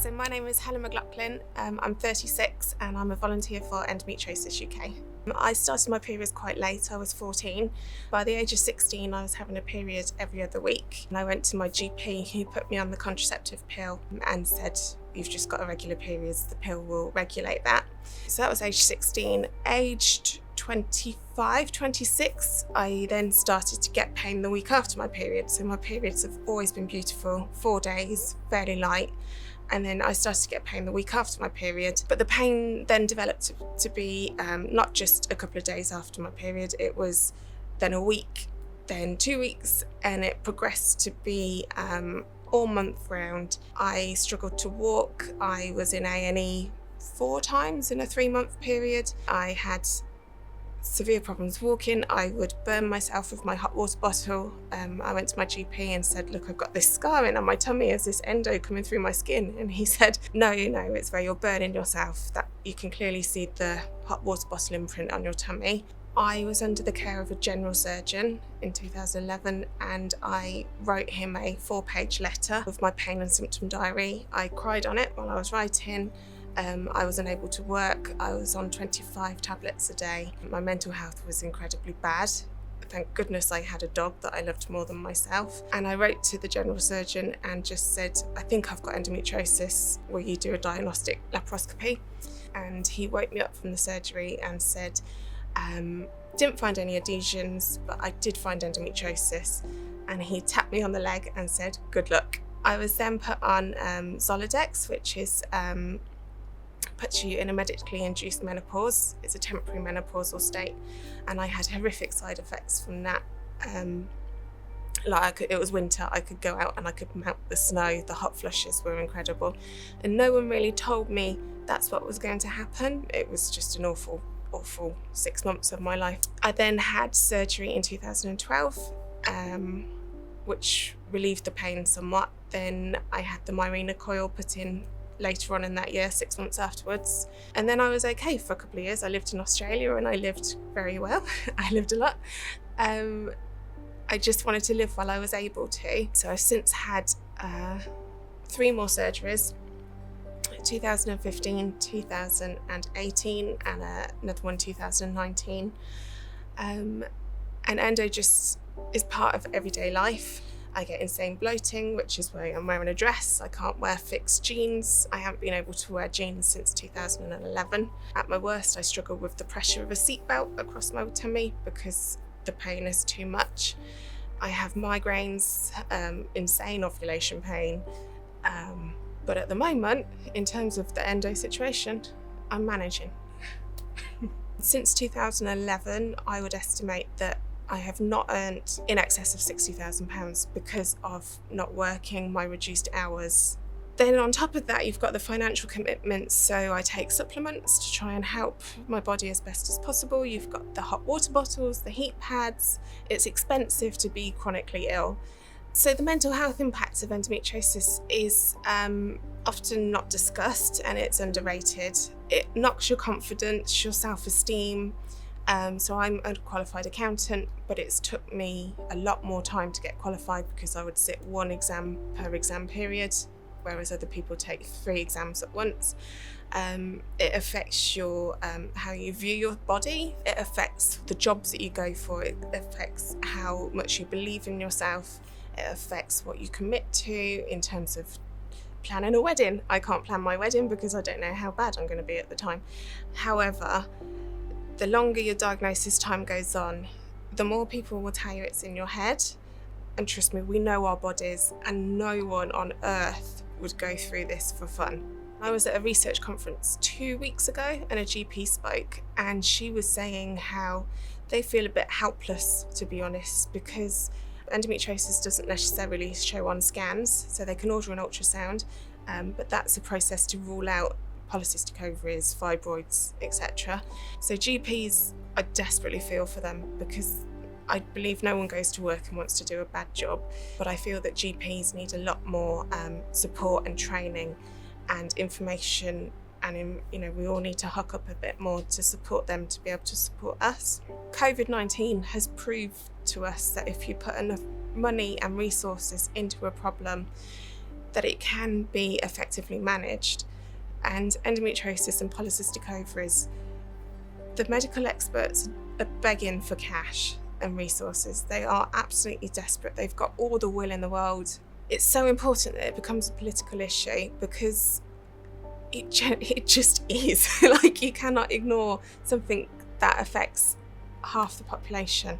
So my name is Helen. I'm 36 and I'm a volunteer for Endometriosis UK. I started my periods quite late. I was 14. By the age of 16, I was having a period every other week. And I went to my GP who put me on the contraceptive pill and said, "You've just got irregular periods, the pill will regulate that." So that was age 16. Aged 25, 26, I then started to get pain the week after my period. So my periods have always been beautiful, 4 days, fairly light. And then I started to get pain the week after my period. But the pain then developed to be not just a couple of days after my period, it was then a week, then 2 weeks, and it progressed to be all month round. I struggled to walk. I was in A&E 4 times in a 3-month period. I had severe problems walking. I would burn myself with my hot water bottle. I went to my GP and said, "Look, I've got this scarring on my tummy. Is this endo coming through my skin?" And he said, no, it's where you're burning yourself. That you can clearly see the hot water bottle imprint on your tummy. I was under the care of a general surgeon in 2011 and I wrote him a 4-page letter with my pain and symptom diary. I cried on it while I was writing. I was unable to work. I was on 25 tablets a day. My mental health was incredibly bad. Thank goodness I had a dog that I loved more than myself. And I wrote to the general surgeon and just said, "I think I've got endometriosis. Will you do a diagnostic laparoscopy?" And he woke me up from the surgery and said, "Didn't find any adhesions, but I did find endometriosis." And he tapped me on the leg and said, "Good luck." I was then put on Zoladex, which is puts you in a medically induced menopause. It's a temporary menopausal state, and I had horrific side effects from that. It was winter, I could go out and I could melt the snow. The hot flushes were incredible, and no one really told me that's what was going to happen. It was just an awful 6 months of my life. I then had surgery in 2012, which relieved the pain somewhat. Then I had the Mirena coil put in later on in that year, 6 months afterwards. And then I was okay for a couple of years. I lived in Australia and I lived very well. I lived a lot. I just wanted to live while I was able to. So I've since had 3 more surgeries, 2015, 2018, and another one 2019. And endo just is part of everyday life. I get insane bloating, which is why I'm wearing a dress. I can't wear fixed jeans. I haven't been able to wear jeans since 2011. At my worst, I struggle with the pressure of a seatbelt across my tummy because the pain is too much. I have migraines, insane ovulation pain. But at the moment, in terms of the endo situation, I'm managing. Since 2011, I would estimate that I have not earned in excess of £60,000 because of not working, my reduced hours. Then on top of that, you've got the financial commitments. So I take supplements to try and help my body as best as possible. You've got the hot water bottles, the heat pads. It's expensive to be chronically ill. So the mental health impacts of endometriosis is often not discussed and it's underrated. It knocks your confidence, your self-esteem. So I'm a qualified accountant, but it's took me a lot more time to get qualified because I would sit 1 exam per exam period, whereas other people take 3 exams at once. It affects your how you view your body. It affects the jobs that you go for. It affects how much you believe in yourself. It affects what you commit to in terms of planning a wedding. I can't plan my wedding because I don't know how bad I'm going to be at the time. However, the longer your diagnosis time goes on, the more people will tell you it's in your head. And trust me, we know our bodies and no one on earth would go through this for fun. I was at a research conference 2 weeks ago and a GP spoke and she was saying how they feel a bit helpless, to be honest, because endometriosis doesn't necessarily show on scans, so they can order an ultrasound, but that's a process to rule out polycystic ovaries, fibroids, etc. So GPs, I desperately feel for them because I believe no one goes to work and wants to do a bad job, but I feel that GPs need a lot more support and training and information, and we all need to hook up a bit more to support them to be able to support us. COVID-19 has proved to us that if you put enough money and resources into a problem, that it can be effectively managed. And endometriosis and polycystic ovaries, the medical experts are begging for cash and resources. They are absolutely desperate. They've got all the will in the world. It's so important that it becomes a political issue, because it just is. Like, you cannot ignore something that affects half the population.